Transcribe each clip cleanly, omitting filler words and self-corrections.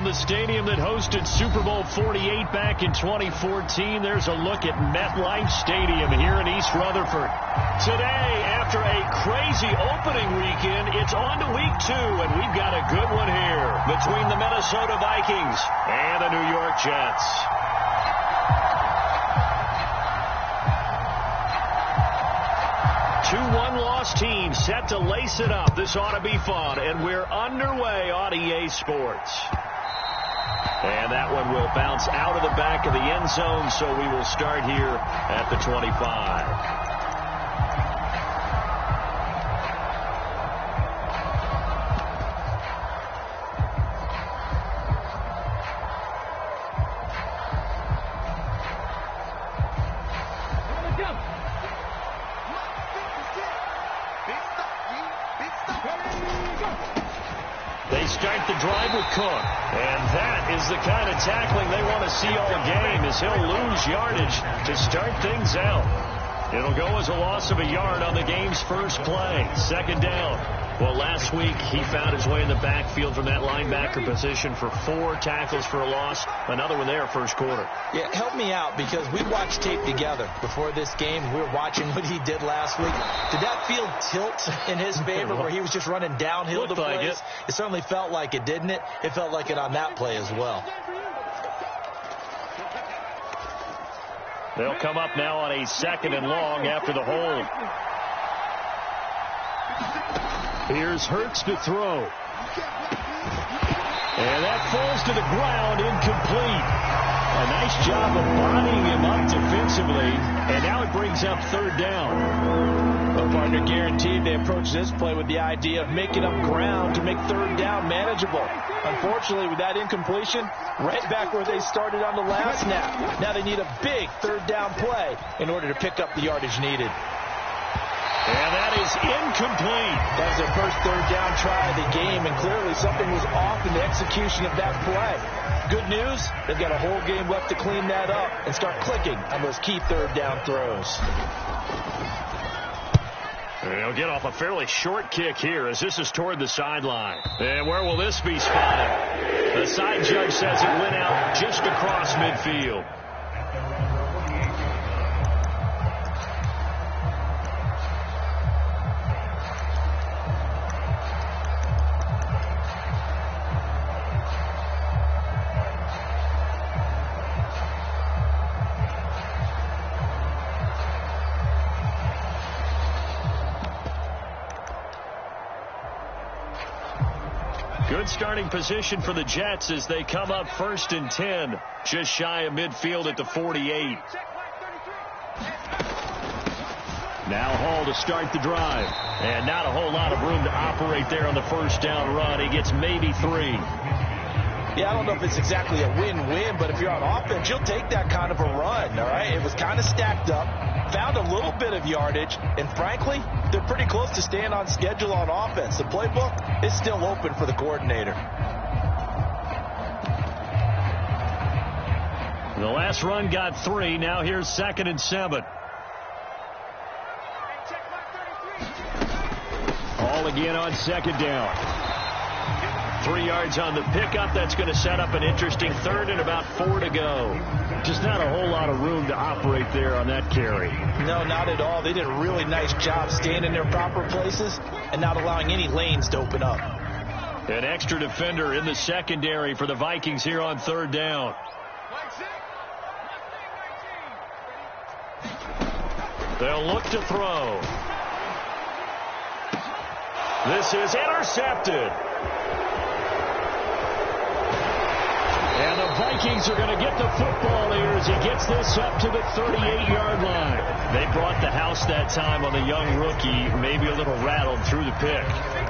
the stadium that hosted Super Bowl 48 back in 2014, there's a look at MetLife Stadium here in East Rutherford. Today, after a crazy opening weekend, it's on to week 2, and we've got a good one here between the Minnesota Vikings and the New York Jets. Two one-loss teams set to lace it up. This ought to be fun, and we're underway on EA Sports. And that one will bounce out of the back of the end zone, so we will start here at the 25. They start the drive with Cook, and that is the kind of tackling they want to see all game, as he'll lose yardage to start things out. It'll go as a loss of a yard on the game's first play. Second down. Well, last week he found his way in the backfield from that linebacker position for 4 tackles for a loss. Another one there first quarter. Yeah, help me out, because we watched tape together before this game. We were watching what he did last week. Did that field tilt in his favor where he was just running downhill to plays? Like it certainly felt like it, didn't it? It felt like it on that play as well. They'll come up now on a 2nd and long after the hold. Here's Hurts to throw. And that falls to the ground, incomplete. A nice job of bodying him up defensively, and now it brings up 3rd down. Well, partner, guaranteed they approach this play with the idea of making up ground to make 3rd down manageable. Unfortunately, with that incompletion, right back where they started on the last snap. Now they need a big 3rd down play in order to pick up the yardage needed. And that is incomplete. That was their first 3rd down try of the game, and clearly something was off in the execution of that play. Good news, they've got a whole game left to clean that up and start clicking on those key 3rd down throws. They'll get off a fairly short kick here as this is toward the sideline. And where will this be spotted? The side judge says it went out just across midfield. Good starting position for the Jets as they come up 1st and 10, just shy of midfield at the 48. Now Hall to start the drive, and not a whole lot of room to operate there on the 1st down run. He gets maybe 3. Yeah, I don't know if it's exactly a win-win, but if you're on offense, you'll take that kind of a run, all right? It was kind of stacked up, found a little bit of yardage, and frankly, they're pretty close to staying on schedule on offense. The playbook is still open for the coordinator. The last run got 3. Now here's 2nd and 7. All again on 2nd down. 3 yards on the pickup. That's going to set up an interesting 3rd and about 4 to go. Just not a whole lot of room to operate there on that carry. No, not at all. They did a really nice job staying in their proper places and not allowing any lanes to open up. An extra defender in the secondary for the Vikings here on 3rd down. They'll look to throw. This is intercepted. And the Vikings are going to get the football here as he gets this up to the 38-yard line. They brought the house that time on the young rookie, maybe a little rattled through the pick.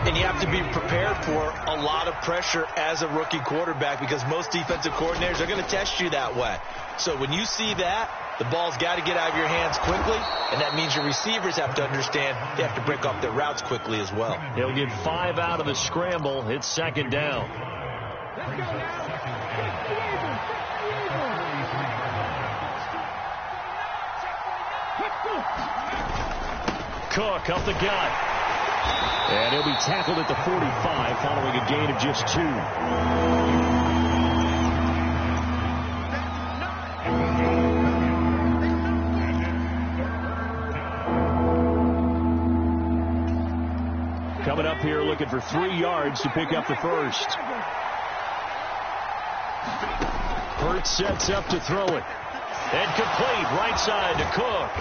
And you have to be prepared for a lot of pressure as a rookie quarterback, because most defensive coordinators are going to test you that way. So when you see that, the ball's got to get out of your hands quickly, and that means your receivers have to understand they have to break off their routes quickly as well. He'll get 5 out of the scramble. It's 2nd down. Cook up the gut. And he'll be tackled at the 45 following a gain of just 2. up here looking for 3 yards to pick up the first. Hurts sets up to throw it. And complete right side to Cook.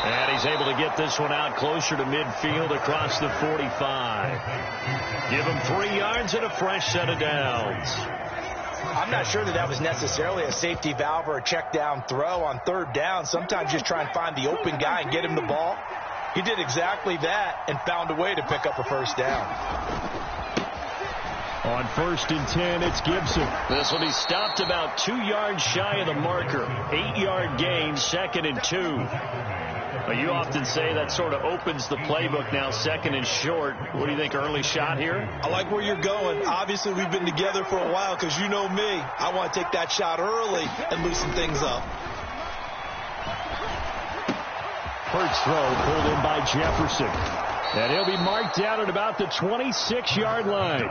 And he's able to get this one out closer to midfield across the 45. Give him 3 yards and a fresh set of downs. I'm not sure that was necessarily a safety valve or a check down throw on 3rd down. Sometimes just try and find the open guy and get him the ball. He did exactly that and found a way to pick up a first down. On 1st and 10, it's Gibson. This will be stopped about 2 yards shy of the marker. 8-yard gain, 2nd and 2. You often say that sort of opens the playbook now, 2nd and short. What do you think, early shot here? I like where you're going. Obviously, we've been together for a while because you know me. I want to take that shot early and loosen things up. Hurts throw pulled in by Jefferson. And he'll be marked down at about the 26-yard line.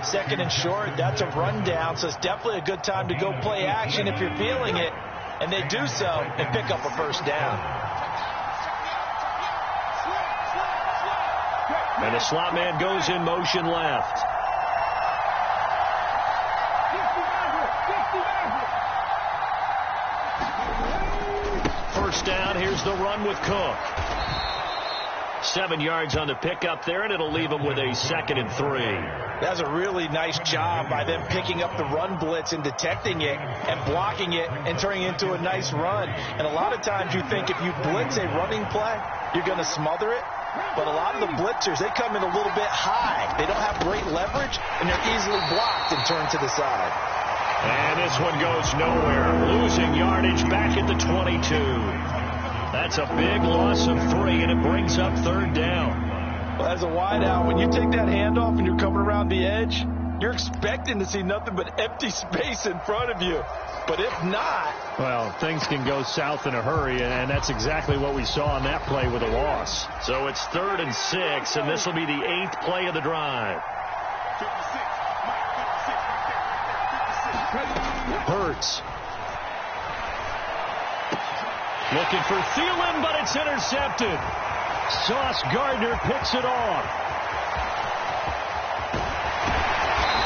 2nd and short, that's a rundown, so it's definitely a good time to go play action if you're feeling it. And they do so and pick up a first down. And the slot man goes in motion left. First down, here's the run with Cook. 7 yards on the pickup there, and it'll leave him with a 2nd and 3. That's a really nice job by them picking up the run blitz and detecting it and blocking it and turning it into a nice run. And a lot of times you think if you blitz a running play, you're going to smother it. But a lot of the blitzers, they come in a little bit high. They don't have great leverage, and they're easily blocked and turned to the side. And this one goes nowhere. Losing yardage back at the 22. That's a big loss of 3, and it brings up 3rd down. Well, as a wideout, when you take that handoff and you're coming around the edge, you're expecting to see nothing but empty space in front of you. But if not... Well, things can go south in a hurry, and that's exactly what we saw on that play with a loss. So it's 3rd and 6, and this will be the 8th play of the drive. Hurts. Looking for Thielen, but it's intercepted. Sauce Gardner picks it off.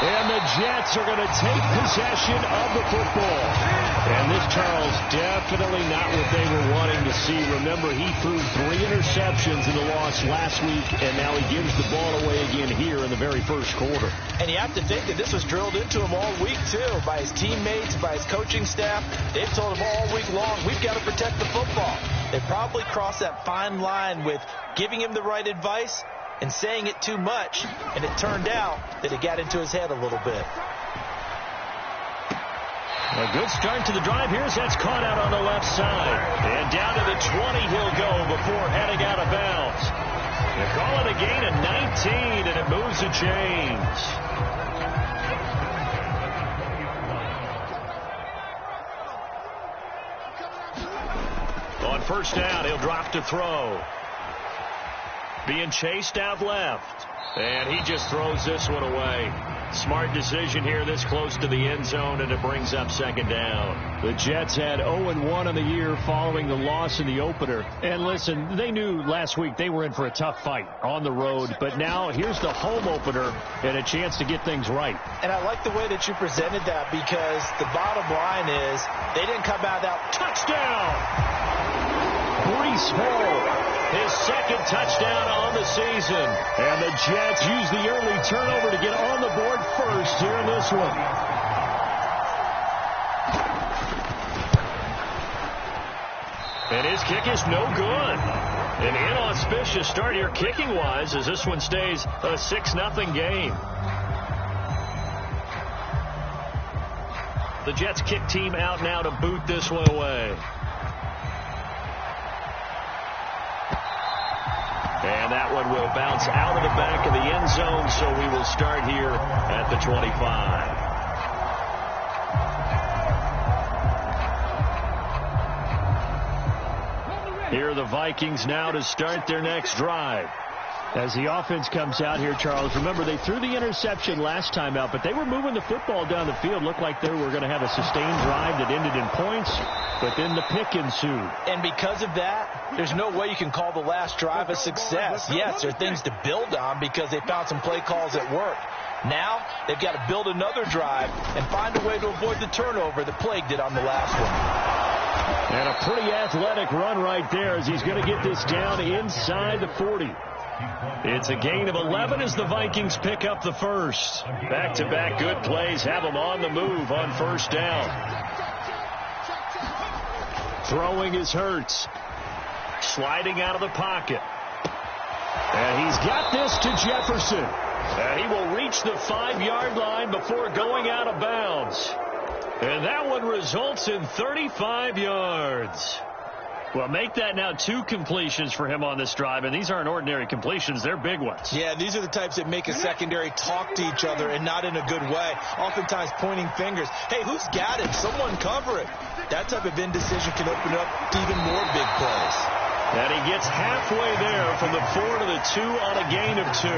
And the Jets are going to take possession of the football. And this, Charles, definitely not what they were wanting to see. Remember, he threw 3 interceptions in the loss last week, and now he gives the ball away again here in the very first quarter. And you have to think that this was drilled into him all week, too, by his teammates, by his coaching staff. They've told him all week long, we've got to protect the football. They probably crossed that fine line with giving him the right advice and saying it too much, and it turned out that it got into his head a little bit. A good start to the drive here as that's caught out on the left side. And down to the 20 he'll go before heading out of bounds. They call it a gain of 19, and it moves the chains. On 1st down, he'll drop to throw. Being chased out left. And he just throws this one away. Smart decision here this close to the end zone, and it brings up 2nd down. The Jets had 0-1 on the year following the loss in the opener. And listen, they knew last week they were in for a tough fight on the road. But now here's the home opener and a chance to get things right. And I like the way that you presented that, because the bottom line is they didn't come out that touchdown. Breece Hall. His 2nd touchdown on the season. And the Jets use the early turnover to get on the board first here in this one. And his kick is no good. An inauspicious start here kicking-wise as this one stays a 6-0 game. The Jets kick team out now to boot this one away. And that one will bounce out of the back of the end zone, so we will start here at the 25. Here are the Vikings now to start their next drive. As the offense comes out here, Charles, remember they threw the interception last time out, but they were moving the football down the field. Looked like they were going to have a sustained drive that ended in points, but then the pick ensued. And because of that, there's no way you can call the last drive a success. Yes, there are things to build on because they found some play calls that work. Now, they've got to build another drive and find a way to avoid the turnover that plagued it on the last one. And a pretty athletic run right there as he's going to get this down inside the 40. It's a gain of 11 as the Vikings pick up the first. Back-to-back good plays have them on the move on first down. Throwing is Hurts. Sliding out of the pocket. And he's got this to Jefferson. And he will reach the 5-yard line before going out of bounds. And that one results in 35 yards. Well, make that now 2 completions for him on this drive, and these aren't ordinary completions. They're big ones. Yeah, these are the types that make a secondary talk to each other and not in a good way, oftentimes pointing fingers. Hey, who's got him? Someone cover it. That type of indecision can open up even more big plays. And he gets halfway there from the 4 to the 2 on a gain of 2.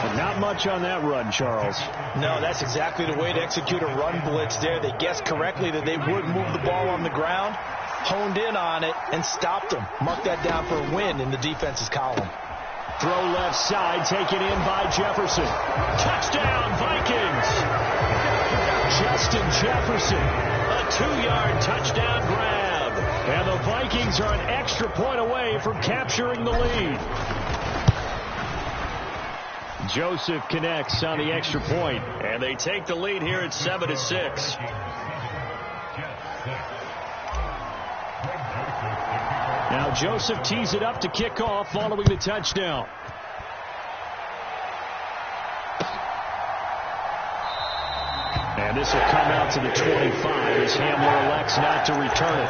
But not much on that run, Charles. No, that's exactly the way to execute a run blitz there. They guessed correctly that they would move the ball on the ground, honed in on it, and stopped them. Mark that down for a win in the defense's column. Throw left side, taken in by Jefferson. Touchdown, Vikings! Justin Jefferson, a 2-yard touchdown grab. And the Vikings are an extra point away from capturing the lead. Joseph connects on the extra point, and they take the lead here at 7-6. Now Joseph tees it up to kick off following the touchdown. And this will come out to the 25 as Hamler elects not to return it.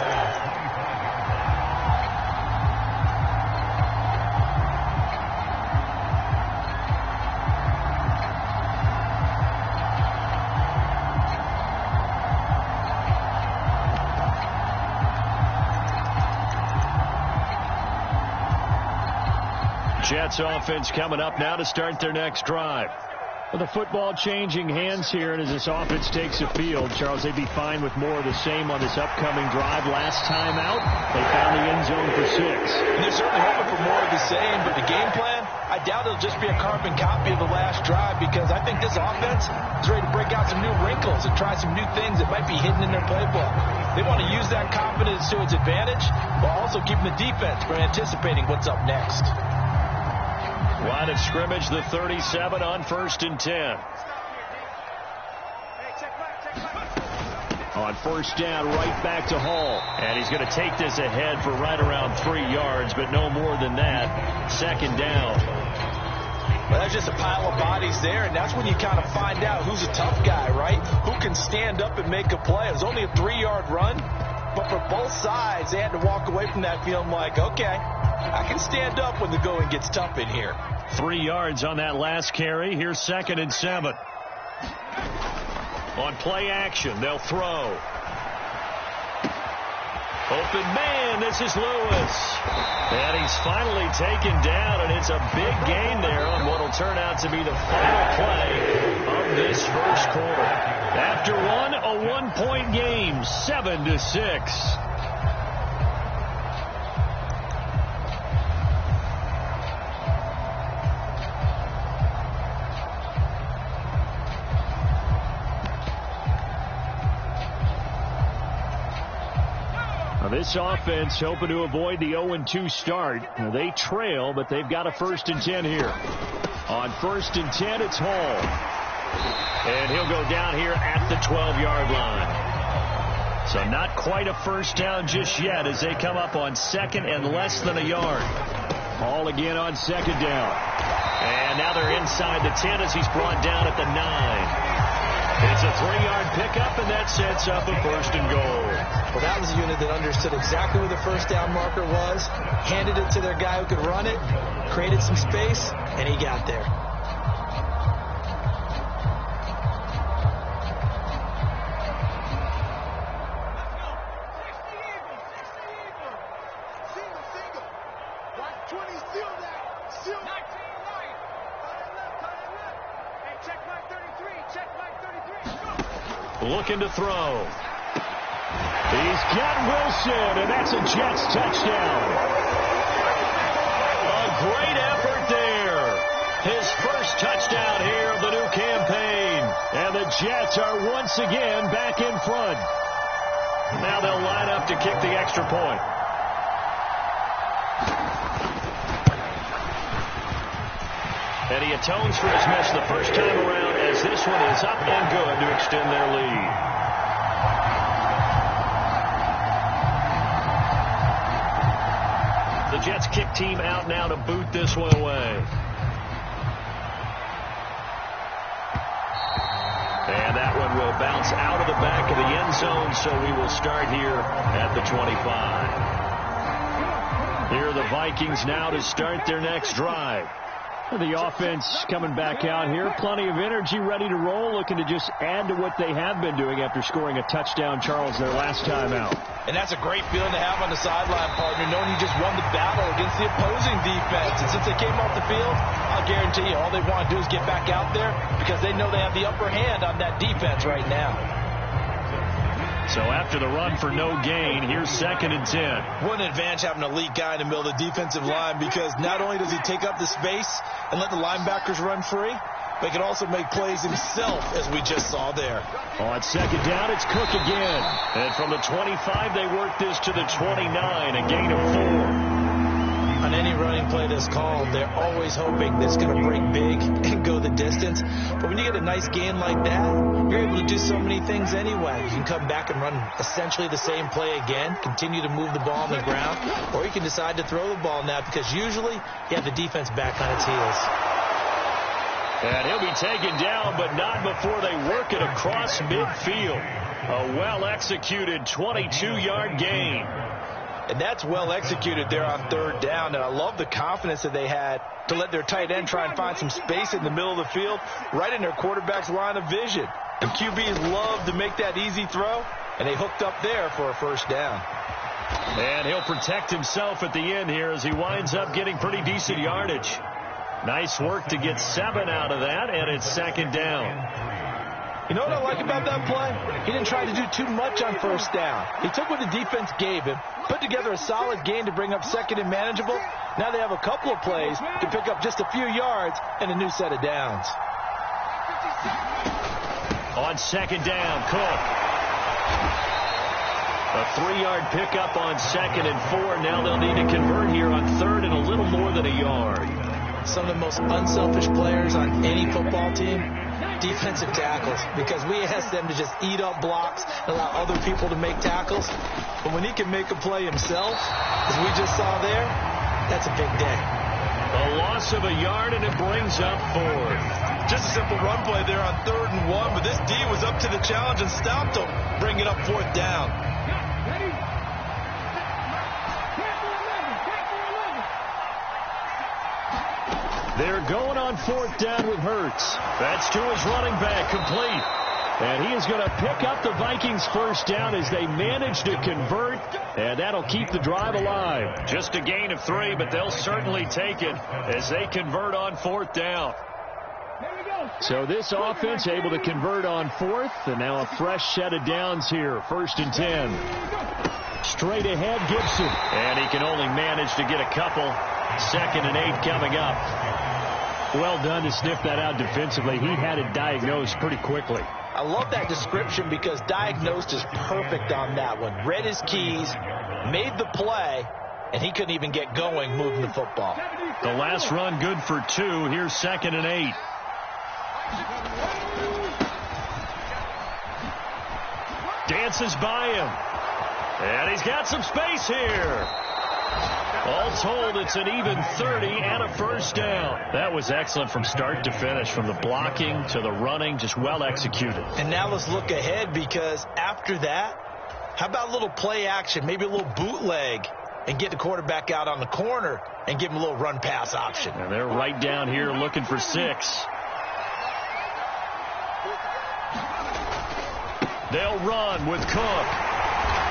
Jets offense coming up now to start their next drive. Well, the football changing hands here, and as this offense takes the field, Charles, they'd be fine with more of the same on this upcoming drive. Last time out, they found the end zone for 6. And they're certainly hoping for more of the same, but the game plan, I doubt it'll just be a carbon copy of the last drive, because I think this offense is ready to break out some new wrinkles and try some new things that might be hidden in their playbook. They want to use that confidence to its advantage, while also keeping the defense from anticipating what's up next. Line of scrimmage, the 37 on 1st and 10. On first down, right back to Hall. And he's going to take this ahead for right around 3 yards, but no more than that. 2nd down. Well, that's just a pile of bodies there, and that's when you kind of find out who's a tough guy, right? Who can stand up and make a play. It was only a 3-yard run, but for both sides, they had to walk away from that feeling like, okay, I can stand up when the going gets tough in here. 3 yards on that last carry. Here's 2nd and 7. On play action, they'll throw. Open man, this is Lewis. And he's finally taken down, and it's a big gain there on what will turn out to be the final play of this first quarter. After one, a 1-point game, 7-6. This offense hoping to avoid the 0-2 start. They trail, but they've got a 1st and 10 here. On 1st and 10, it's Hall. And he'll go down here at the 12-yard line. So not quite a first down just yet as they come up on 2nd and less than a yard. Hall again on 2nd down. And now they're inside the 10 as he's brought down at the 9. It's a 3-yard pickup, and that sets up a 1st and goal. Well, that was a unit that understood exactly where the first down marker was, handed it to their guy who could run it, created some space, and he got there. Single. Watch 20, seal that. Seal that. looking to throw. He's got Wilson, and that's a Jets touchdown. A great effort there. His first touchdown here of the new campaign. And the Jets are once again back in front. Now they'll line up to kick the extra point. And he atones for his miss the first time around as this one is up and good to extend their lead. The Jets kick team out now to boot this one away. And that one will bounce out of the back of the end zone, so we will start here at the 25. Here are the Vikings now to start their next drive. The offense coming back out here. Plenty of energy, ready to roll, looking to just add to what they have been doing after scoring a touchdown, Charles, their last time out. And that's a great feeling to have on the sideline, partner, knowing you just won the battle against the opposing defense. And since they came off the field, I'll guarantee you all they want to do is get back out there because they know they have the upper hand on that defense right now. So after the run for no gain, here's 2nd and 10. What an advantage having an elite guy in the middle of the defensive line, because not only does he take up the space and let the linebackers run free, but he can also make plays himself, as we just saw there. On 2nd down, it's Cook again. And from the 25, they work this to the 29, a gain of 4. On any running play that's called, they're always hoping that it's going to break big and go the distance. But when you get a nice gain like that, you're able to do so many things anyway. You can come back and run essentially the same play again, continue to move the ball on the ground, or you can decide to throw the ball now because usually you have the defense back on its heels. And he'll be taken down, but not before they work it across midfield. A well-executed 22-yard gain. And that's well executed there on 3rd down. And I love the confidence that they had to let their tight end try and find some space in the middle of the field, right in their quarterback's line of vision. And QBs love to make that easy throw, and they hooked up there for a 1st down. And he'll protect himself at the end here as he winds up getting pretty decent yardage. Nice work to get 7 out of that, and it's 2nd down. You know what I like about that play? He didn't try to do too much on 1st down. He took what the defense gave him, put together a solid gain to bring up 2nd and manageable. Now they have a couple of plays to pick up just a few yards and a new set of downs. On 2nd down, Cook. A 3-yard pickup on 2nd and 4. Now they'll need to convert here on 3rd and a little more than a yard. Some of the most unselfish players on any football team, defensive tackles, because we ask them to just eat up blocks and allow other people to make tackles. But when he can make a play himself, as we just saw there, that's a big day. A loss of a yard, and it brings up 4th. Just a simple run play there on 3rd and 1, but this D was up to the challenge and stopped him, bringing up 4th down. They're going on 4th down with Hurts. That's to his running back, complete. And he is going to pick up the Vikings' 1st down as they manage to convert, and that'll keep the drive alive. Just a gain of 3, but they'll certainly take it as they convert on 4th down. So this offense able to convert on 4th, and now a fresh set of downs here. 1st and 10. Straight ahead, Gibson. And he can only manage to get a couple. 2nd and 8 coming up. Well done to sniff that out defensively. He had it diagnosed pretty quickly. I love that description because diagnosed is perfect on that one. Read his keys, made the play, and he couldn't even get going moving the football. The last run good for 2. Here's 2nd and 8. Dances by him. And he's got some space here. All told, it's an even 30 and a 1st down. That was excellent from start to finish, from the blocking to the running, just well executed. And now let's look ahead, because after that, how about a little play action, maybe a little bootleg, and get the quarterback out on the corner and give him a little run pass option. And they're right down here looking for 6. They'll run with Cook.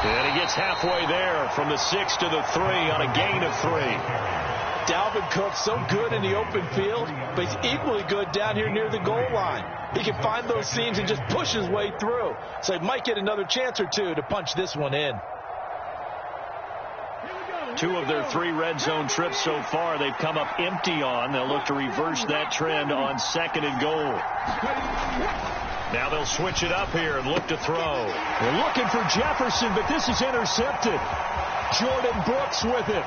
And he gets halfway there from the 6 to the 3 on a gain of 3. Dalvin Cook, so good in the open field, but he's equally good down here near the goal line. He can find those seams and just push his way through. So he might get another chance or two to punch this one in. 2 of their 3 red zone trips so far, they've come up empty on. They'll look to reverse that trend on 2nd and goal. Now they'll switch it up here and look to throw. They're looking for Jefferson, but this is intercepted. Jordan Brooks with it.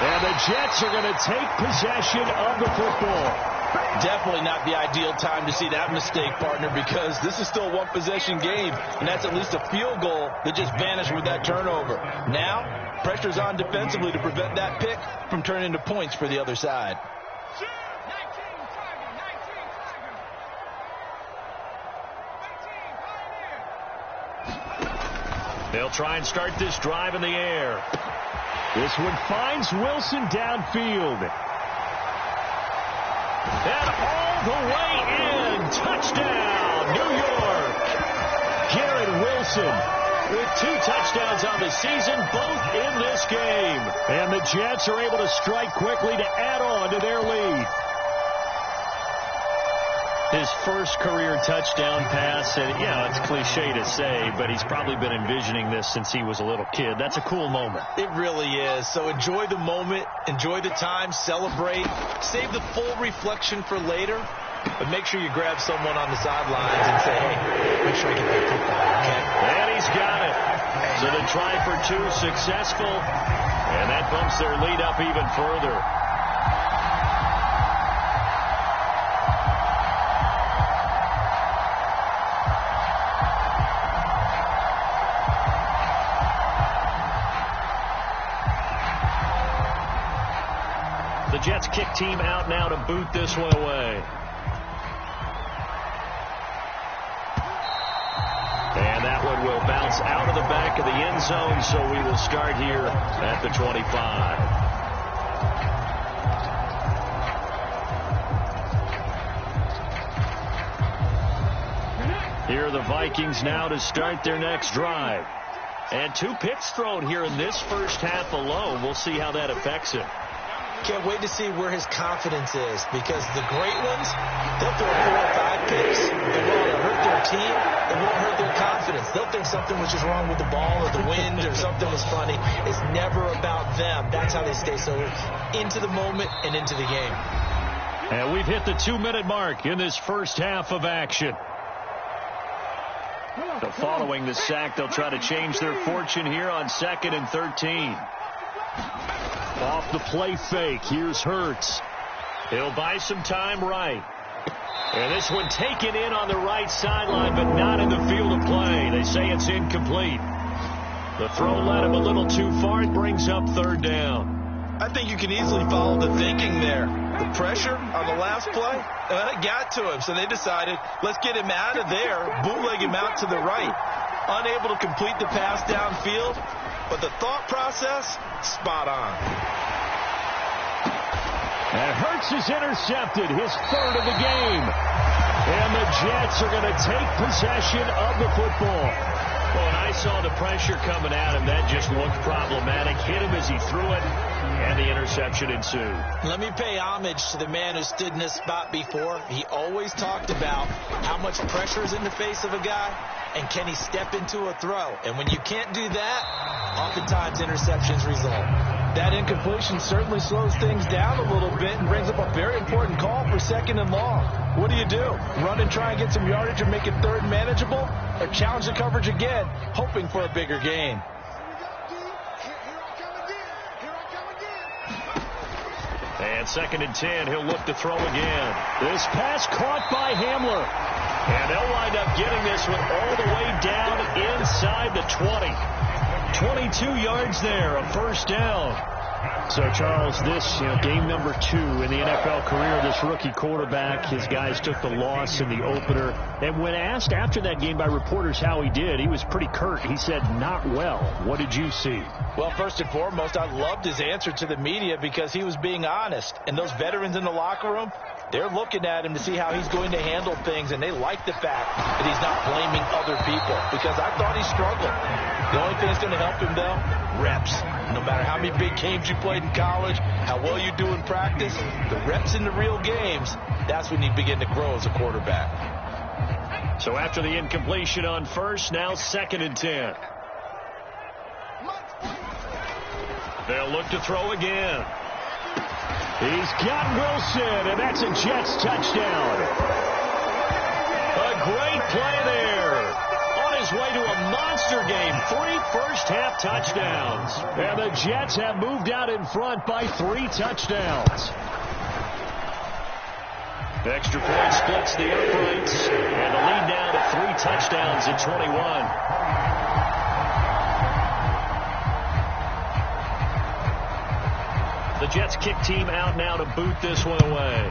And the Jets are going to take possession of the football. Definitely not the ideal time to see that mistake, partner, because this is still a one-possession game, and that's at least a field goal that just vanished with that turnover. Now, pressure's on defensively to prevent that pick from turning into points for the other side. They'll try and start this drive in the air. This one finds Wilson downfield. And all the way in. Touchdown, New York. Garrett Wilson with 2 touchdowns on the season, both in this game. And the Jets are able to strike quickly to add on to their lead. His first career touchdown pass, and it's cliche to say, but he's probably been envisioning this since he was a little kid. That's a cool moment. It really is. So enjoy the moment, enjoy the time, celebrate, save the full reflection for later, but make sure you grab someone on the sidelines and say, hey, make sure I get that football, okay? And he's got it. So the try for 2 successful, and that bumps their lead up even further. The Jets kick team out now to boot this one away. And that one will bounce out of the back of the end zone, so we will start here at the 25. Here are the Vikings now to start their next drive. And 2 picks thrown here in this first half alone. We'll see how that affects him. Can't wait to see where his confidence is, because the great ones, they'll throw 4 or 5 picks. It won't hurt their team. It won't hurt their confidence. They'll think something was just wrong with the ball or the wind or something was funny. It's never about them. That's how they stay so into the moment and into the game. And we've hit the 2-minute mark in this first half of action. So following the sack, they'll try to change their fortune here on 2nd and 13. Off the play fake, here's Hurts. He'll buy some time right. And this one taken in on the right sideline, but not in the field of play. They say it's incomplete. The throw led him a little too far. It brings up 3rd down. I think you can easily follow the thinking there. The pressure on the last play, it got to him. So they decided, let's get him out of there, bootleg him out to the right. Unable to complete the pass downfield, but the thought process, spot on. And Hurts is intercepted, his 3rd of the game. And the Jets are going to take possession of the football. Well, when I saw the pressure coming at him, that just looked problematic. Hit him as he threw it, and the interception ensued. Let me pay homage to the man who stood in this spot before. He always talked about how much pressure is in the face of a guy, and can he step into a throw. And when you can't do that, oftentimes interceptions result. That incompletion certainly slows things down a little bit and brings up a very important call for 2nd and long. What do? Run and try and get some yardage and make it 3rd manageable, or challenge the coverage again, hoping for a bigger gain? And 2nd and 10, he'll look to throw again. This pass caught by Hamler. And they'll wind up getting this one all the way down inside the 20. 22 yards there, a 1st down. So, Charles, this game number 2 in the NFL career of this rookie quarterback. His guys took the loss in the opener. And when asked after that game by reporters how he did, he was pretty curt. He said, not well. What did you see? Well, first and foremost, I loved his answer to the media because he was being honest. And those veterans in the locker room, They're looking at him to see how he's going to handle things, and they like the fact that he's not blaming other people, because I thought he struggled. The only thing that's going to help him, though, reps. No matter how many big games you played in college, how well you do in practice, the reps in the real games, that's when you begin to grow as a quarterback. So after the incompletion on first, now 2nd and 10. They'll look to throw again. He's got Wilson, and that's a Jets touchdown. A great play there. On his way to a monster game. 3 first-half touchdowns. And the Jets have moved out in front by 3 touchdowns. The extra point splits the uprights. And the lead now to 3 touchdowns at 21. The Jets kick team out now to boot this one away.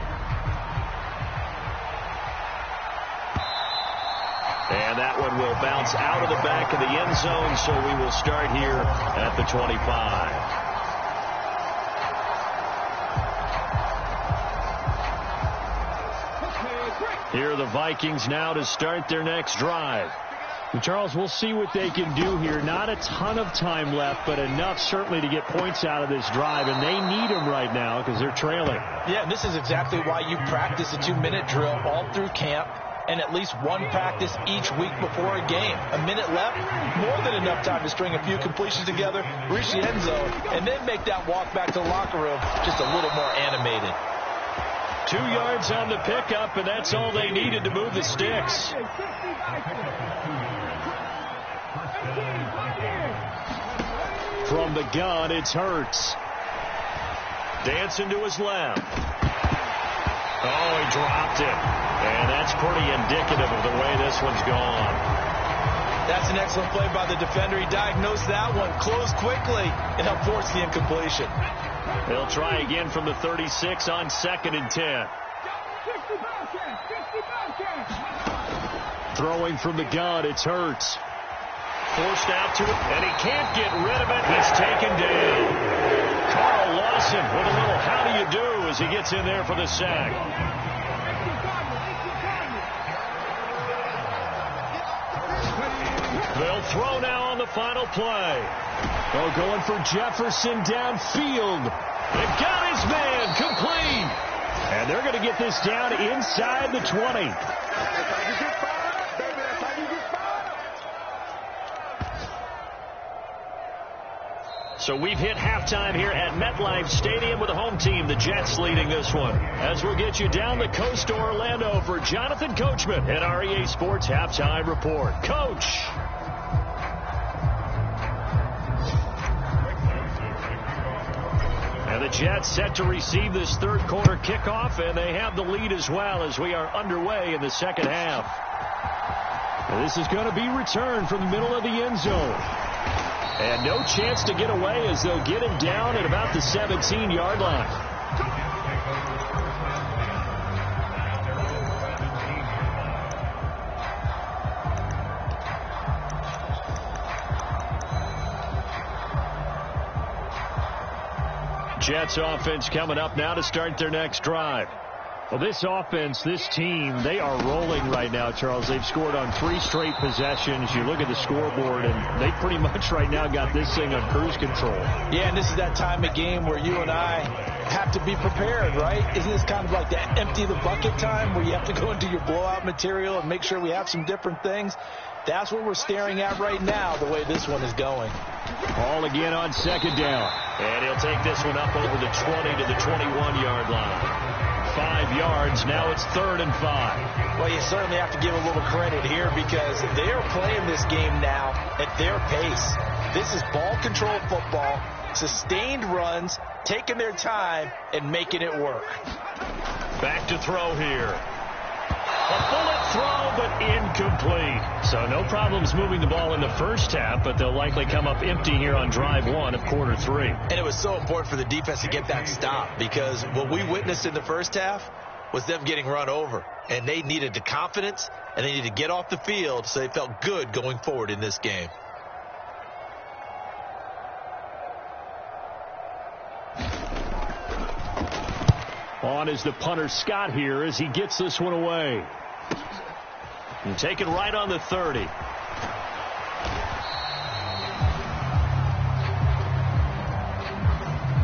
And that one will bounce out of the back of the end zone, so we will start here at the 25. Here are the Vikings now to start their next drive. Charles, we'll see what they can do here. Not a ton of time left, but enough certainly to get points out of this drive, and they need them right now because they're trailing. Yeah, and this is exactly why you practice a 2-minute drill all through camp and at least one practice each week before a game. A minute left, more than enough time to string a few completions together, reach the end zone, and then make that walk back to the locker room just a little more animated. 2 yards on the pickup, and that's all they needed to move the sticks. From the gun, it's Hurts. Dancing to his left. Oh, he dropped it. And that's pretty indicative of the way this one's gone. That's an excellent play by the defender. He diagnosed that one, closed quickly, and helped force the incompletion. They'll try again from the 36 on 2nd and 10. Throwing from the gun, it's Hurts. Forced out to it, and he can't get rid of it. He's taken down. Carl Lawson with a little how do you do as he gets in there for the sack. They'll throw now on the final play. Oh, going for Jefferson downfield. They've got his man complete. And they're going to get this down inside the 20. So we've hit halftime here at MetLife Stadium with the home team, the Jets, leading this one. As we'll get you down the coast to Orlando for Jonathan Coachman at our EA Sports Halftime Report. Coach. And the Jets set to receive this third quarter kickoff, and they have the lead as well as we are underway in the second half. Well, this is going to be returned from the middle of the end zone. And no chance to get away as they'll get him down at about the 17-yard line. Jets offense coming up now to start their next drive. Well, this offense, this team, they are rolling right now, Charles. They've scored on 3 straight possessions. You look at the scoreboard, and they pretty much right now got this thing on cruise control. Yeah, and this is that time of game where you and I have to be prepared, right? Isn't this kind of like that empty the bucket time where you have to go into your blowout material and make sure we have some different things? That's what we're staring at right now, the way this one is going. Ball again on second down. And he'll take this one up over the 20 to the 21-yard line. 5 yards. Now it's 3rd and 5. Well, you certainly have to give a little credit here because they're playing this game now at their pace. This is ball control football, sustained runs, taking their time, and making it work. Back to throw here. A bullet throw, but incomplete. So no problems moving the ball in the first half, but they'll likely come up empty here on drive 1 of quarter 3. And it was so important for the defense to get that stop because what we witnessed in the first half was them getting run over. And they needed the confidence, and they needed to get off the field so they felt good going forward in this game. On on is the punter Scott here as he gets this one away. And taken right on the 30.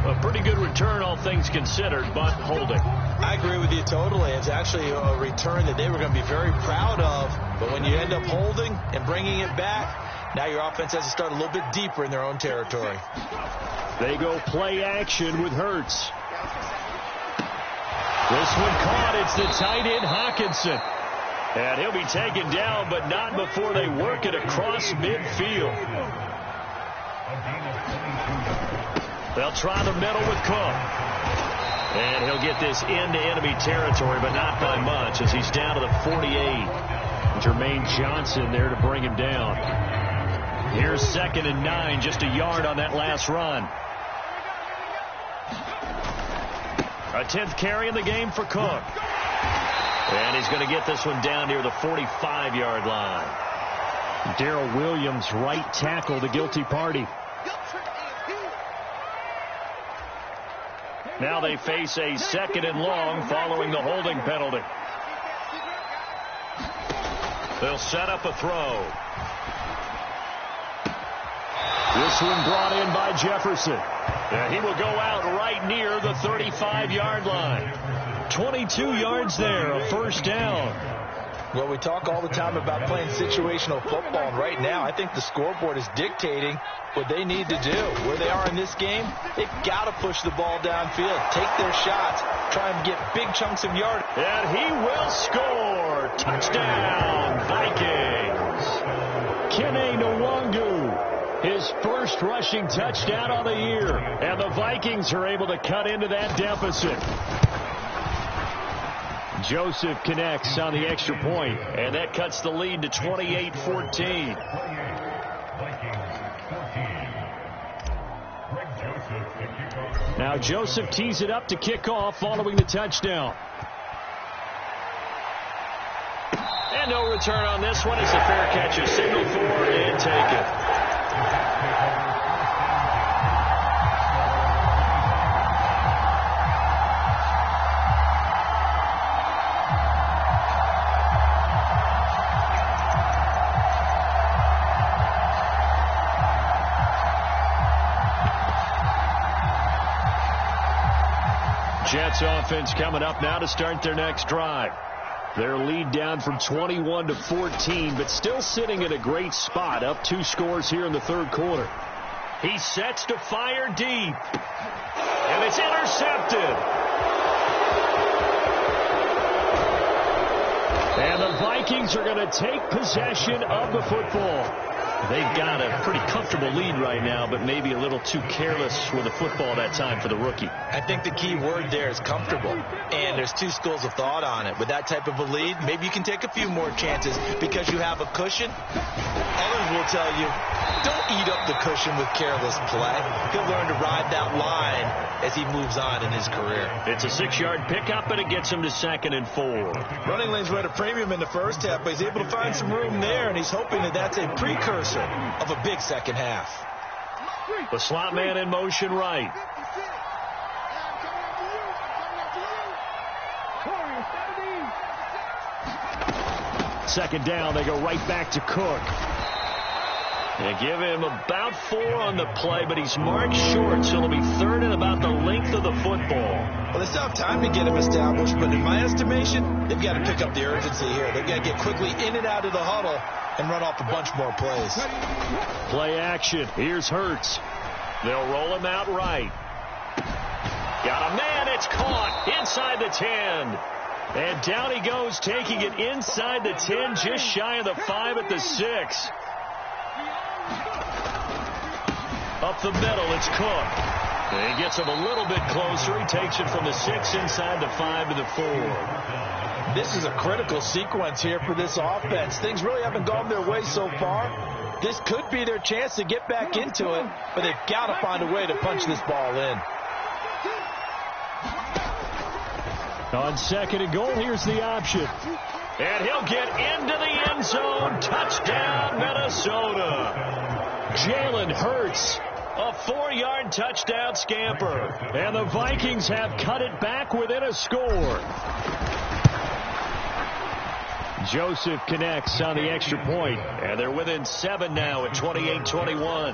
A pretty good return, all things considered, but holding. I agree with you totally. It's actually a return that they were going to be very proud of. But when you end up holding and bringing it back, now your offense has to start a little bit deeper in their own territory. They go play action with Hurts. This one caught. It's the tight end, Hawkinson. And he'll be taken down, but not before they work it across midfield. They'll try the middle with Cook. And he'll get this into enemy territory, but not by much as he's down to the 48. Jermaine Johnson there to bring him down. Here's 2nd and 9, just a yard on that last run. A 10th carry in the game for Cook. And he's going to get this one down near the 45-yard line. Darrell Williams, right tackle, the guilty party. Now they face a 2nd and long following the holding penalty. They'll set up a throw. This one brought in by Jefferson. And he will go out right near the 35-yard line. 22 yards there, a first down. Well, we talk all the time about playing situational football, and right now I think the scoreboard is dictating what they need to do. Where they are in this game, they've got to push the ball downfield, take their shots, try and get big chunks of yardage. And he will score. Touchdown, Vikings. Kene Nwangu, his first rushing touchdown on the year. And the Vikings are able to cut into that deficit. Joseph connects on the extra point, and that cuts the lead to 28-14. Now Joseph tees it up to kick off following the touchdown. And no return on this one as the fair catch is signaled for and taken. Jets offense coming up now to start their next drive. Their lead down from 21-14, but still sitting in a great spot, up 2 scores here in the third quarter. He sets to fire deep, and it's intercepted. And the Vikings are going to take possession of the football. They've got a pretty comfortable lead right now, but maybe a little too careless with the football that time for the rookie. I think the key word there is comfortable, and there's 2 schools of thought on it. With that type of a lead, maybe you can take a few more chances because you have a cushion. Others will tell you, don't eat up the cushion with careless play. He'll learn to ride that line as he moves on in his career. It's a 6-yard pickup, and it gets him to 2nd and 4. Running lanes were at a premium in the first half, but he's able to find some room there, and he's hoping that that's a precursor of a big second half. The slot man in motion right. Second down, they go right back to Cook. They give him about 4 on the play, but he's marked short, so it'll be 3rd and about the length of the football. Well, they still have time to get him established, but in my estimation, they've got to pick up the urgency here. They've got to get quickly in and out of the huddle and run off a bunch more plays. Play action. Here's Hurts. They'll roll him out right. Got a man. It's caught inside the 10. And down he goes, taking it inside the 10, just shy of the 5 at the 6. Up the middle, it's Cook. And he gets him a little bit closer. He takes it from the 6 inside the 5 to the 4. This is a critical sequence here for this offense. Things really haven't gone their way so far. This could be their chance to get back into it, but they've got to find a way to punch this ball in. On 2nd and goal, here's the option. And he'll get into the end zone. Touchdown, Minnesota. Jalen Hurts A 4-yard touchdown scamper. And the Vikings have cut it back within a score. Joseph connects on the extra point. And they're within 7 now at 28-21.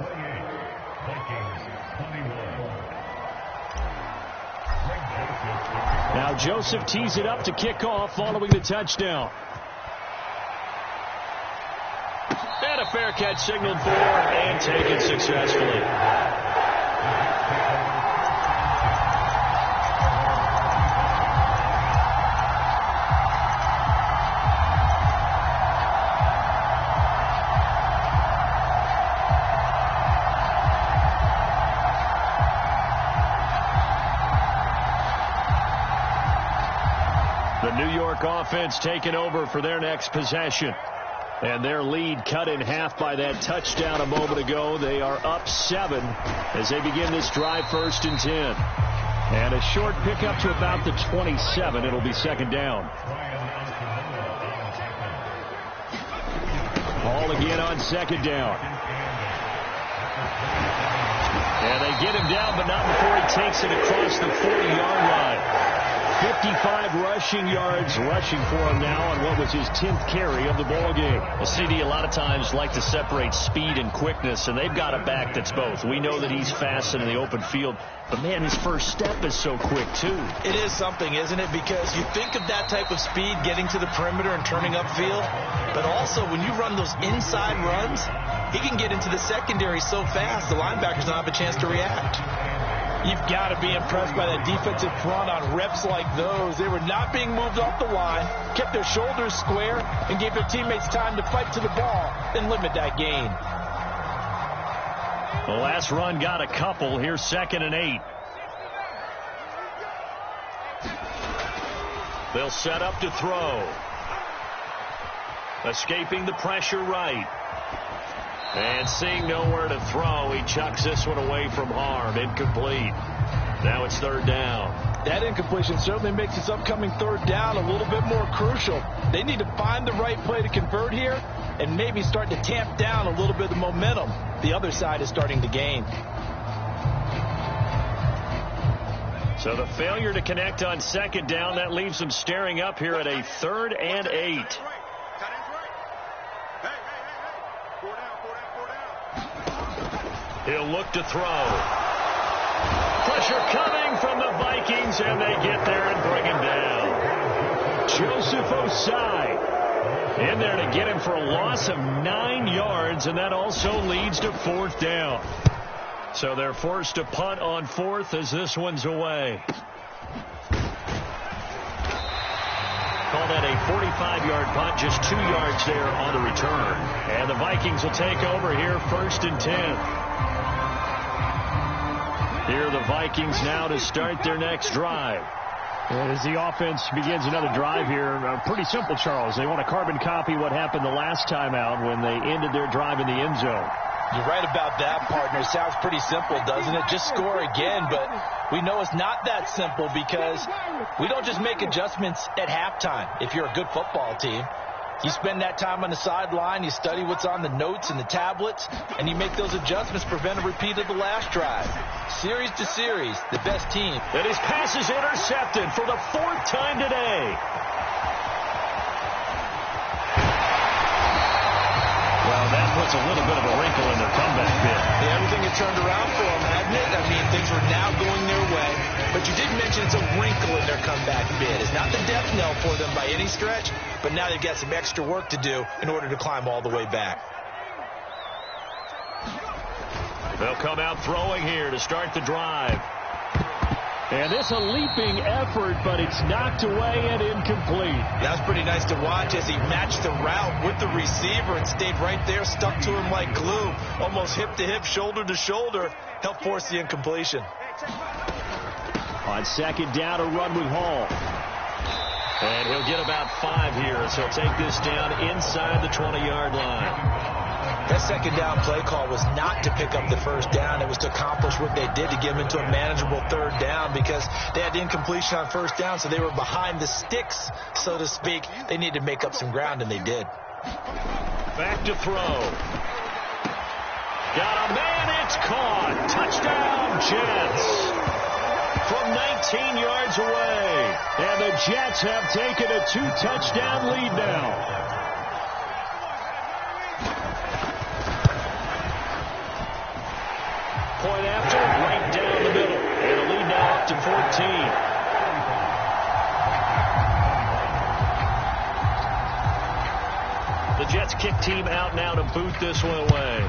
Now Joseph tees it up to kick off following the touchdown. And a fair catch signaled for and taken successfully. The New York offense taking over for their next possession. And their lead cut in half by that touchdown a moment ago. They are up 7 as they begin this drive, 1st and 10. And a short pickup to about the 27. It'll be 2nd down. Ball again on 2nd down. And they get him down, but not before he takes it across the 40-yard line. 55 rushing yards rushing for him now on what was his 10th carry of the ball game. Well, CD, a lot of times like to separate speed and quickness, and they've got a back that's both. We know that he's fast in the open field, but, man, his first step is so quick, too. It is something, isn't it? Because you think of that type of speed getting to the perimeter and turning upfield, but also when you run those inside runs, he can get into the secondary so fast the linebackers don't have a chance to react. You've got to be impressed by that defensive front on reps like those. They were not being moved off the line, kept their shoulders square, and gave their teammates time to fight to the ball and limit that gain. The last run got a couple. Here's 2nd and 8. They'll set up to throw. Escaping the pressure right. And seeing nowhere to throw, he chucks this one away from harm. Incomplete. Now it's 3rd down. That incompletion certainly makes this upcoming 3rd down a little bit more crucial. They need to find the right play to convert here and maybe start to tamp down a little bit of the momentum the other side is starting to gain. So the failure to connect on 2nd down, that leaves them staring up here at a 3rd and 8. He'll look to throw. Pressure coming from the Vikings, and they get there and bring him down. Joseph Osai in there to get him for a loss of 9 yards, and that also leads to 4th down. So they're forced to punt on 4th as this one's away. Call that a 45-yard punt, just 2 yards there on the return. And the Vikings will take over here, 1st and 10. Here are the Vikings now to start their next drive. And as the offense begins another drive here, pretty simple, Charles. They want to carbon copy what happened the last time out when they ended their drive in the end zone. You're right about that, partner. Sounds pretty simple, doesn't it? Just score again, but we know it's not that simple because we don't just make adjustments at halftime if you're a good football team. You spend that time on the sideline, you study what's on the notes and the tablets, and you make those adjustments, prevent a repeat of the last drive. Series to series, the best team. And his pass is intercepted for the 4th time today. Well, that puts a little bit of a wrinkle in their comeback bid. Yeah, everything had turned around for them, hadn't it? I mean, things were now going their way. But you did mention it's a wrinkle in their comeback bid. It's not the death knell for them by any stretch, but now they've got some extra work to do in order to climb all the way back. They'll come out throwing here to start the drive. And this a leaping effort, but it's knocked away and incomplete. That was pretty nice to watch as he matched the route with the receiver and stayed right there, stuck to him like glue, almost hip to hip, shoulder to shoulder, helped force the incompletion. On 2nd down, a run with Hall. And he'll get about 5 here as he'll take this down inside the 20-yard line. That 2nd down play call was not to pick up the 1st down. It was to accomplish what they did to get them into a manageable 3rd down because they had the incompletion on 1st down, so they were behind the sticks, so to speak. They needed to make up some ground, and they did. Back to throw. Got a man in It's caught. Touchdown, Jets. From 19 yards away. And the Jets have taken a 2-touchdown lead now. Point after, right down the middle. And a lead now up to 14. The Jets kick team out now to boot this one away.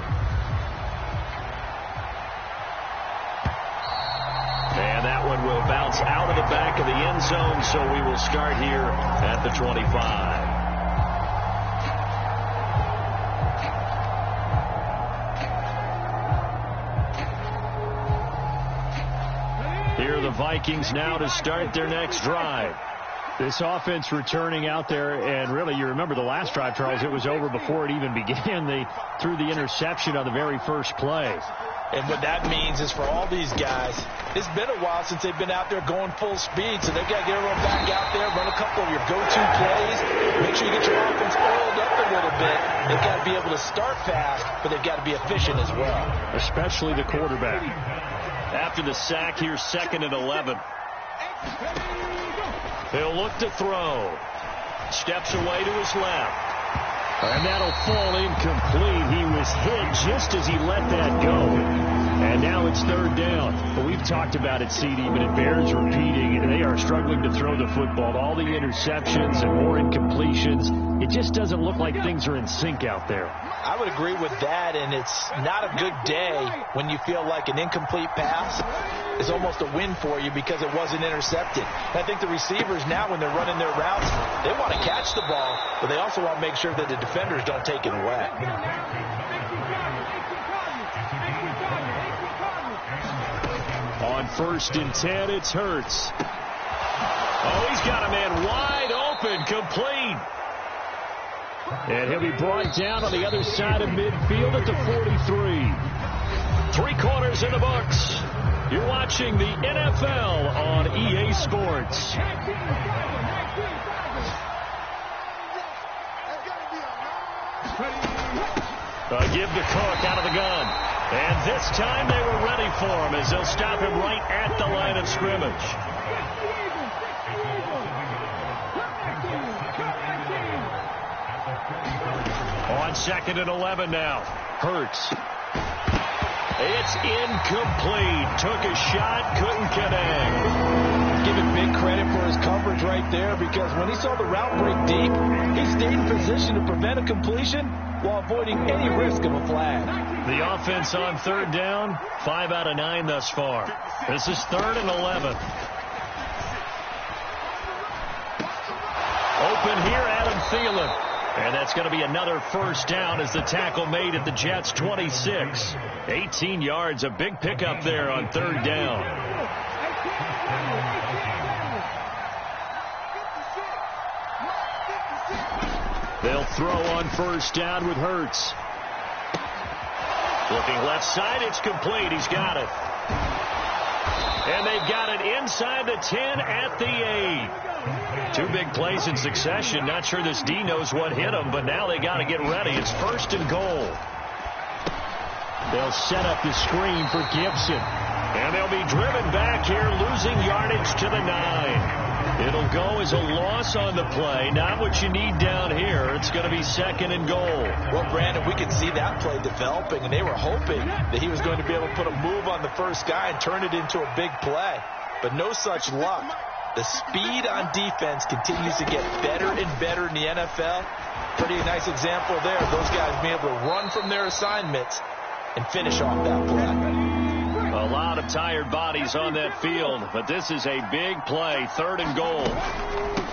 And that one will bounce out of the back of the end zone, so we will start here at the 25. Here are the Vikings now to start their next drive. This offense returning out there, and really, you remember the last drive, Charles, it was over before it even began. They threw the interception on the very first play. And what that means is for all these guys, it's been a while since they've been out there going full speed, so they've got to get everyone back out there, run a couple of your go-to plays, make sure you get your offense oiled up a little bit. They've got to be able to start fast, but they've got to be efficient as well. Especially the quarterback. After the sack, here's 2nd and 11. He'll look to throw. Steps away to his left. And that'll fall incomplete. He was hit just as he let that go. And now it's 3rd down. But we've talked about it, CD, but it bears repeating. They are struggling to throw the football. All the interceptions and more incompletions. It just doesn't look like things are in sync out there. I would agree with that, and it's not a good day when you feel like an incomplete pass is almost a win for you because it wasn't intercepted. And I think the receivers now, when they're running their routes, they want to catch the ball, but they also want to make sure that the defenders don't take it away. On 1st and 10, it's Hurts. Oh, he's got a man wide open, complete. And he'll be brought down on the other side of midfield at the 43. 3 quarters in the books. You're watching the NFL on EA Sports. Give to Cook out of the gun. And this time they were ready for him as they'll stop him right at the line of scrimmage. On 2nd and 11 now. Hurts. It's incomplete. Took a shot, couldn't connect. Give him big credit for his coverage right there, because when he saw the route break deep, he stayed in position to prevent a completion while avoiding any risk of a flag. The offense on 3rd down, 5 out of 9 thus far. This is 3rd and 11. Open here, Adam Thielen. And that's going to be another 1st down as the tackle made at the Jets' 26. 18 yards, a big pickup there on 3rd down. They'll throw on 1st down with Hurts. Looking left side, it's complete. He's got it. And they've got it inside the 10 at the 8. 2 big plays in succession. Not sure this D knows what hit him, but now they got to get ready. It's 1st and goal. They'll set up the screen for Gibson. And they'll be driven back here, losing yardage to the 9. It'll go as a loss on the play. Not what you need down here. It's going to be 2nd and goal. Well, Brandon, we could see that play developing, and they were hoping that he was going to be able to put a move on the first guy and turn it into a big play. But no such luck. The speed on defense continues to get better and better in the NFL. Pretty nice example there. Those guys being able to run from their assignments and finish off that play. A lot of tired bodies on that field, but this is a big play. 3rd and goal.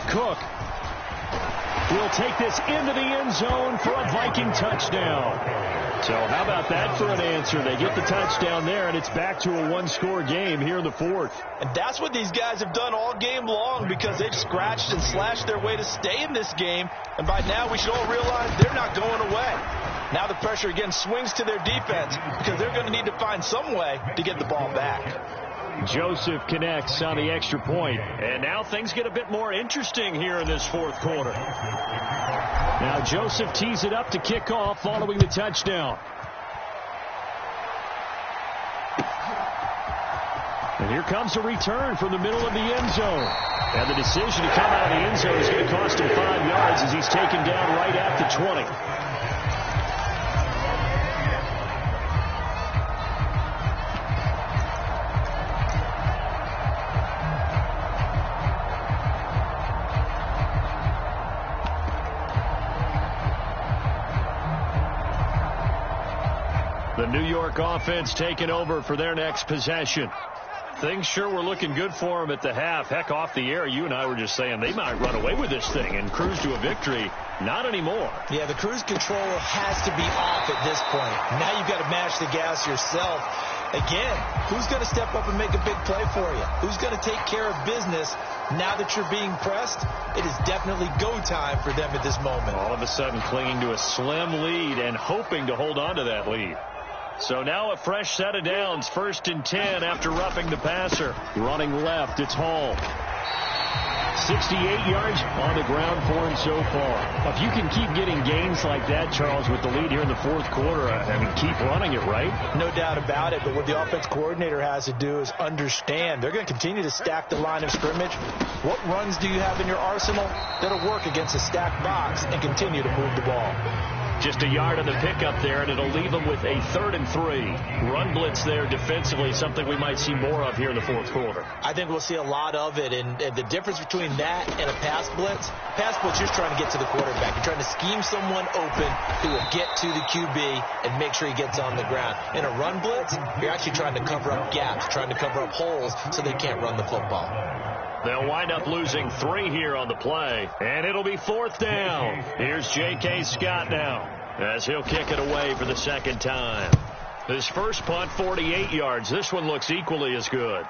Cook will take this into the end zone for a Viking touchdown. So how about that for an answer? They get the touchdown there, and it's back to a 1-score game here in the 4th. And that's what these guys have done all game long, because they've scratched and slashed their way to stay in this game. And by now we should all realize they're not going away. Now the pressure again swings to their defense, because they're going to need to find some way to get the ball back. Joseph connects on the extra point. And now things get a bit more interesting here in this 4th quarter. Now Joseph tees it up to kick off following the touchdown. And here comes a return from the middle of the end zone. And the decision to come out of the end zone is going to cost him 5 yards as he's taken down right at the 20. The New York offense taking over for their next possession. Things sure were looking good for them at the half. Heck, off the air, you and I were just saying they might run away with this thing and cruise to a victory. Not anymore. Yeah, the cruise control has to be off at this point. Now you've got to mash the gas yourself. Again, who's going to step up and make a big play for you? Who's going to take care of business now that you're being pressed? It is definitely go time for them at this moment. All of a sudden clinging to a slim lead and hoping to hold on to that lead. So now a fresh set of downs. 1st and 10 after roughing the passer. Running left, it's Hall. 68 yards on the ground for him so far. If you can keep getting gains like that, Charles, with the lead here in the 4th quarter, I mean, keep running it, right? No doubt about it, but what the offense coordinator has to do is understand they're going to continue to stack the line of scrimmage. What runs do you have in your arsenal that'll work against a stacked box and continue to move the ball? Just a yard on the pickup there, and it'll leave them with a 3rd and 3. Run blitz there defensively, something we might see more of here in the 4th quarter. I think we'll see a lot of it, and the difference between that and a pass blitz, you're trying to get to the quarterback. You're trying to scheme someone open who will get to the QB and make sure he gets on the ground. In a run blitz, you're actually trying to cover up gaps, trying to cover up holes so they can't run the football. They'll wind up losing 3 here on the play, and it'll be 4th down. Here's J.K. Scott now as he'll kick it away for the 2nd time. His first punt, 48 yards. This one looks equally as good.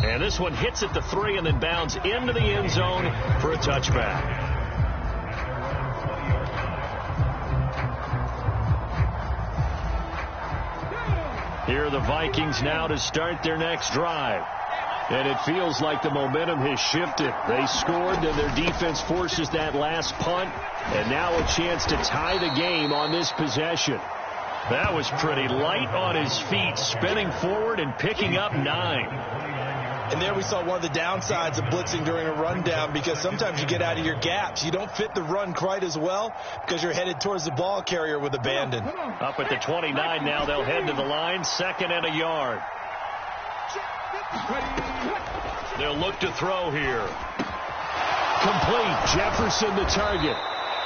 And this one hits at the 3 and then bounds into the end zone for a touchback. Here are the Vikings now to start their next drive. And it feels like the momentum has shifted. They scored, and their defense forces that last punt. And now a chance to tie the game on this possession. That was pretty light on his feet, spinning forward and picking up 9. And there we saw one of the downsides of blitzing during a rundown, because sometimes you get out of your gaps. You don't fit the run quite as well because you're headed towards the ball carrier with abandon. Up at the 29 now, they'll head to the line, 2nd and a yard. They'll look to throw here. Complete. Jefferson the target.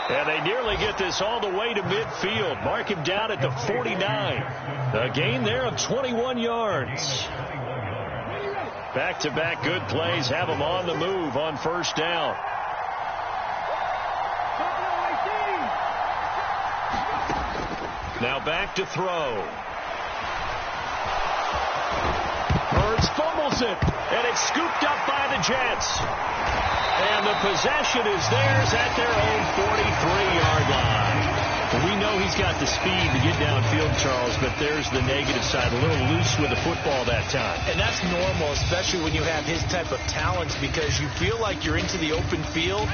And they nearly get this all the way to midfield. Mark him down at the 49. A gain there of 21 yards. Back-to-back good plays have them on the move on 1st down. Now back to throw. Hurts fumbles it, and it's scooped up by the Jets. And the possession is theirs at their own 43-yard line. We know he's got the speed to get downfield, Charles, but there's the negative side. A little loose with the football that time. And that's normal, especially when you have his type of talents, because you feel like you're into the open field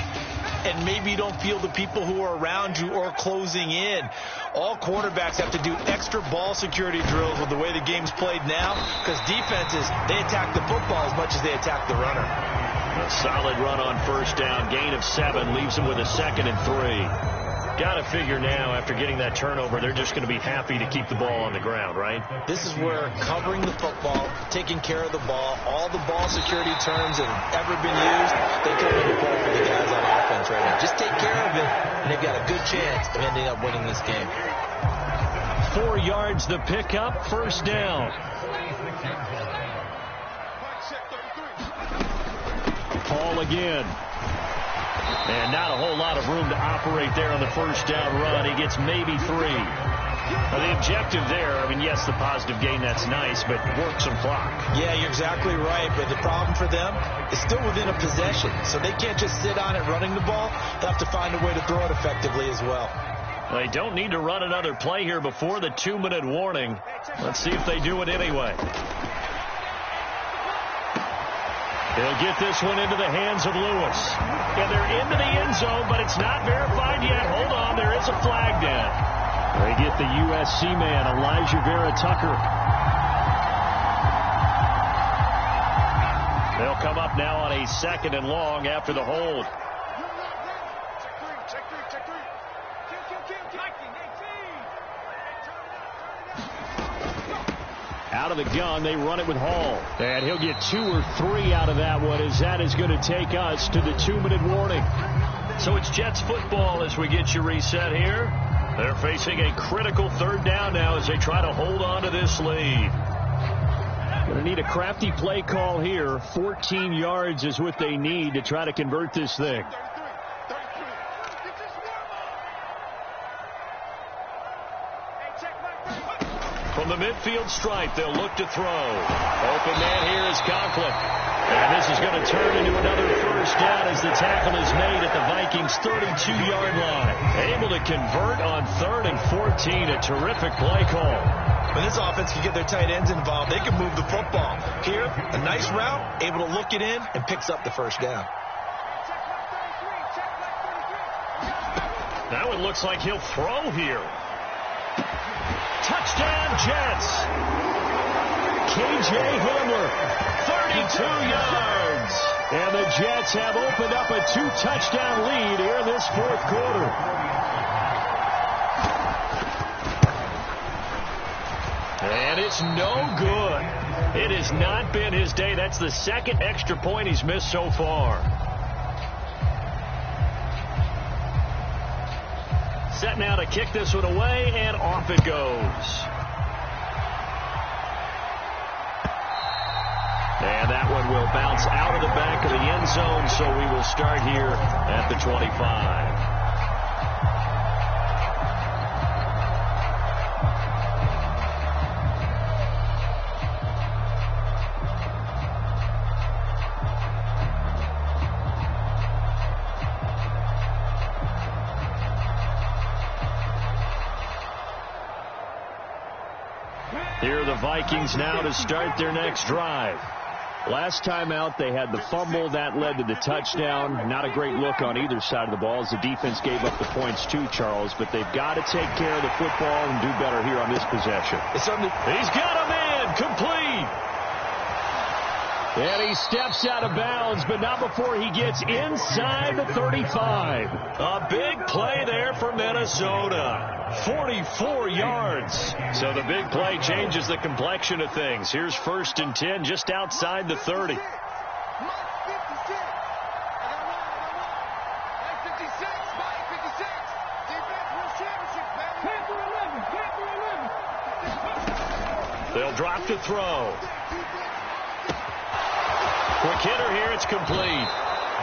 and maybe you don't feel the people who are around you or closing in. All quarterbacks have to do extra ball security drills with the way the game's played now, because defenses, they attack the football as much as they attack the runner. A solid run on 1st down. Gain of 7 leaves them with a 2nd and 3. Got to figure now, after getting that turnover, they're just going to be happy to keep the ball on the ground, right? This is where covering the football, taking care of the ball, all the ball security terms that have ever been used, they come into play for the guys on offense right now. Just take care of it, and they've got a good chance of ending up winning this game. 4 yards the pickup, 1st down. Paul again. And not a whole lot of room to operate there on the 1st down run. He gets maybe 3. Now, the objective there, I mean, yes, the positive gain, that's nice, but work some clock. Yeah, you're exactly right, but the problem for them is still within a possession, so they can't just sit on it running the ball. They'll have to find a way to throw it effectively as well. They don't need to run another play here before the 2-minute warning. Let's see if they do it anyway. They'll get this one into the hands of Lewis. And they're into the end zone, but it's not verified yet. Hold on, there is a flag down. They get the USC man, Elijah Vera Tucker. They'll come up now on a 2nd and long after the hold. Out of the gun, they run it with Hall. And he'll get 2 or 3 out of that one, as that is going to take us to the 2-minute warning. So it's Jets football as we get you reset here. They're facing a critical 3rd down now as they try to hold on to this lead. Going to need a crafty play call here. 14 yards is what they need to try to convert this thing. From the midfield stripe, they'll look to throw. Open man here is Conklin. And this is going to turn into another 1st down as the tackle is made at the Vikings' 32-yard line. Able to convert on 3rd and 14. A terrific play call. When this offense can get their tight ends involved, they can move the football. Here, a nice route, able to look it in, and picks up the 1st down. That one looks like he'll throw here. Touchdown, Jets. KJ Hamler, 32 yards. And the Jets have opened up a 2-touchdown lead here in this 4th quarter. And it's no good. It has not been his day. That's the 2nd extra point he's missed so far. Set now to kick this one away, and off it goes. And that one will bounce out of the back of the end zone, so we will start here at the 25. Here are the Vikings now to start their next drive. Last time out, they had the fumble. That led to the touchdown. Not a great look on either side of the ball as the defense gave up the points too, Charles. But they've got to take care of the football and do better here on this possession. He's got a man complete. And he steps out of bounds, but not before he gets inside the 35. A big play there for Minnesota. 44 yards. So the big play changes the complexion of things. Here's 1st and 10 just outside the 30. They'll drop to throw. Quick hitter here, it's complete.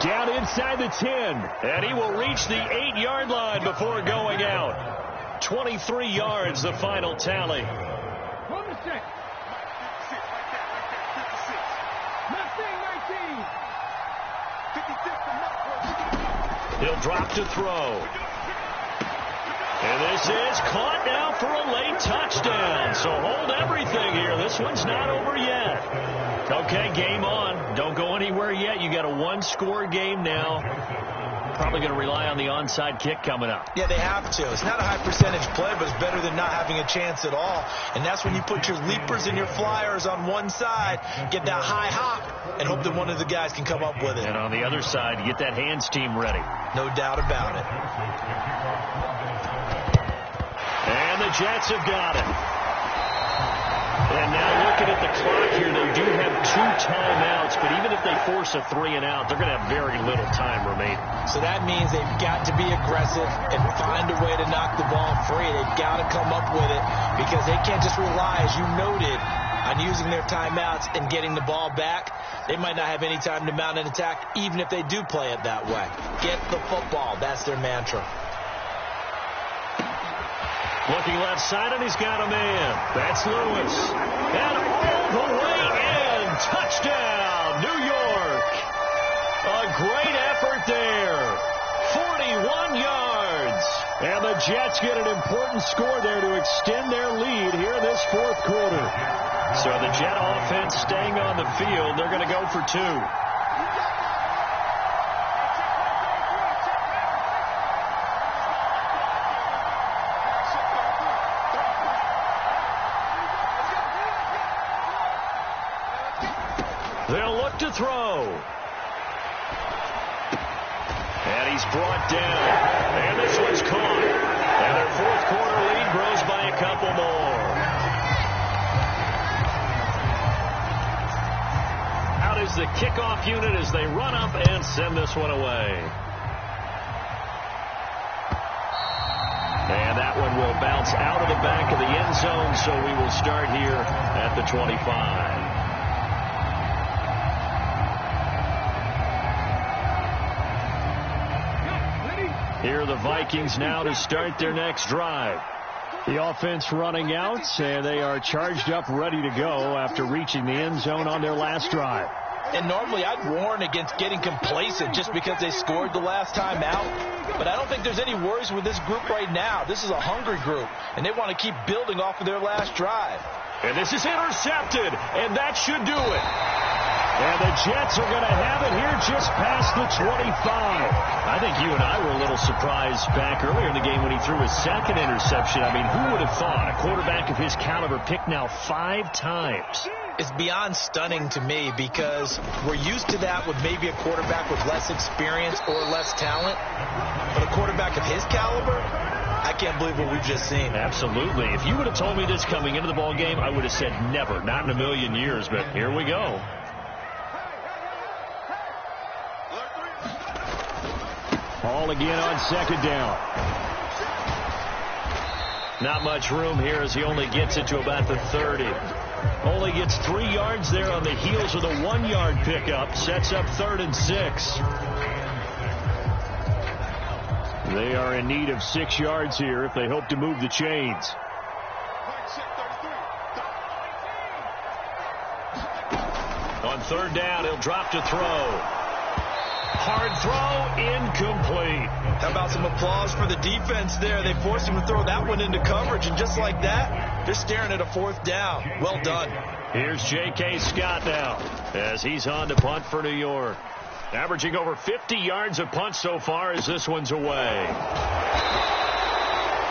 Down inside the 10. And he will reach the 8-yard line before going out. 23 yards, the final tally. He'll drop to throw. And this is caught now for a late touchdown. So hold everything here. This one's not over yet. Okay, game on. Don't go anywhere yet. You got a 1-score game now. Probably going to rely on the onside kick coming up. Yeah, they have to. It's not a high percentage play, but it's better than not having a chance at all. And that's when you put your leapers and your flyers on one side, get that high hop, and hope that one of the guys can come up with it. And on the other side, you get that hands team ready. No doubt about it. And the Jets have got it. And now looking at the clock here, they do have 2 timeouts, but even if they force a 3 and out, they're going to have very little time remaining. So that means they've got to be aggressive and find a way to knock the ball free. They've got to come up with it because they can't just rely, as you noted, on using their timeouts and getting the ball back. They might not have any time to mount an attack, even if they do play it that way. Get the football. That's their mantra. Looking left side, and he's got a man. That's Lewis. And all the way in. Touchdown, New York. A great effort there. 41 yards. And the Jets get an important score there to extend their lead here in this 4th quarter. So the Jet offense staying on the field. They're going to go for 2. They'll look to to throw. And he's brought down. And this one's caught. And their fourth quarter lead grows by a couple more. Out is the kickoff unit as they run up and send this one away. And that one will bounce out of the back of the end zone, so we will start here at the 25. Here are the Vikings now to start their next drive. The offense running out, and they are charged up, ready to go after reaching the end zone on their last drive. And normally I'd warn against getting complacent just because they scored the last time out. But I don't think there's any worries with this group right now. This is a hungry group, and they want to keep building off of their last drive. And this is intercepted, and that should do it. And the Jets are going to have it here just past the 25. I think you and I were a little surprised back earlier in the game when he threw his second interception. I mean, who would have thought a quarterback of his caliber picked now 5 times? It's beyond stunning to me because we're used to that with maybe a quarterback with less experience or less talent. But a quarterback of his caliber, I can't believe what we've just seen. Absolutely. If you would have told me this coming into the ball game, I would have said never, not in a million years. But here we go. Ball again on second down. Not much room here as he only gets it to about the 30. Only gets 3 yards there on the heels of the 1-yard pickup. Sets up 3rd and 6. They are in need of 6 yards here if they hope to move the chains. On 3rd down, he'll drop to throw. Hard throw, incomplete. How about some applause for the defense there? They forced him to throw that one into coverage, and just like that, they're staring at a 4th down. Well done. Here's J.K. Scott now as he's on to punt for New York. Averaging over 50 yards a punt so far as this one's away.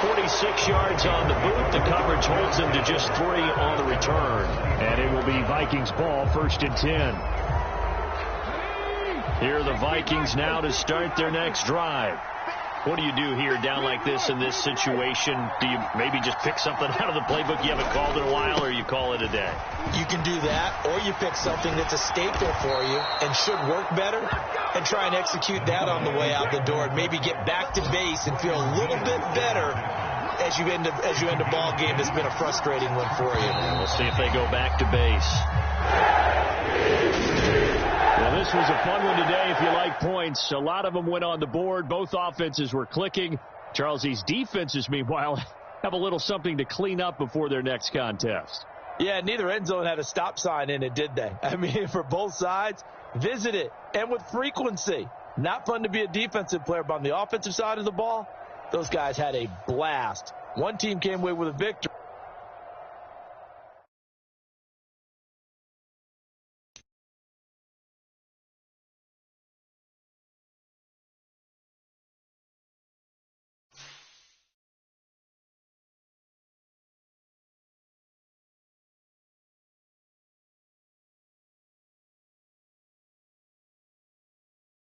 46 yards on the boot. The coverage holds him to just 3 on the return. And it will be Vikings ball, 1st and 10. Here are the Vikings now to start their next drive. What do you do here down like this in this situation? Do you maybe just pick something out of the playbook you haven't called in a while, or you call it a day? You can do that, or you pick something that's a staple for you and should work better and try and execute that on the way out the door and maybe get back to base and feel a little bit better as you end a ball game that's been a frustrating one for you. We'll see if they go back to base. Well, this was a fun one today if you like points. A lot of them went on the board. Both offenses were clicking. Charles, these defenses, meanwhile, have a little something to clean up before their next contest. Yeah, neither end zone had a stop sign in it, did they? I mean, for both sides, visit it, and with frequency. Not fun to be a defensive player, but on the offensive side of the ball, those guys had a blast. One team came away with a victory.